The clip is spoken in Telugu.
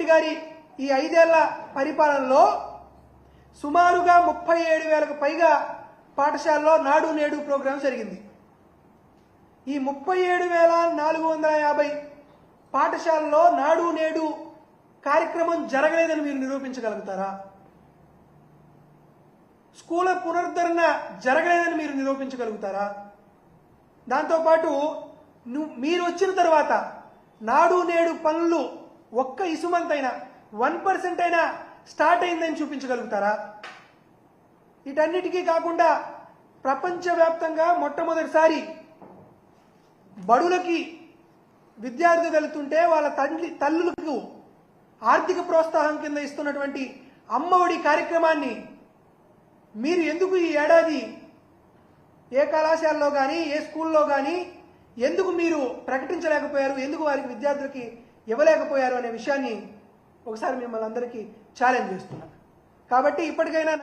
గారి ఈ 5 ఏళ్ల పరిపాలనలో సుమారుగా 37,000కు పైగా పాఠశాలలో నాడు నేడు ప్రోగ్రాం జరిగింది. ఈ 37,450 పాఠశాలలో నాడు నేడు కార్యక్రమం జరగలేదని మీరు నిరూపించగలుగుతారా? స్కూల్ పునరుద్ధరణ జరగలేదని మీరు నిరూపించగలుగుతారా? దాంతోపాటు మీరు వచ్చిన తర్వాత నాడు నేడు పనులు ఒక్క ఇసుమంతైనా 1% అయినా స్టార్ట్ అయిందని చూపించగలుగుతారా? వీటన్నిటికీ కాకుండా ప్రపంచవ్యాప్తంగా మొట్టమొదటిసారి బడులకి విద్యార్థులు వెళుతుంటే వాళ్ళ తల్లులకు ఆర్థిక ప్రోత్సాహం కింద ఇస్తున్నటువంటి అమ్మఒడి కార్యక్రమాన్ని మీరు ఎందుకు ఈ ఏడాది ఏ కళాశాలలో కానీ ఏ స్కూల్లో కానీ ఎందుకు మీరు ప్రకటించలేకపోయారు? ఎందుకు వారికి విద్యార్థులకి ఇవ్వలేకపోయారు అనే విషయాన్ని ఒకసారి మిమ్మల్ని అందరికీ ఛాలెంజ్ చేస్తున్నాను. కాబట్టి ఇప్పటికైనా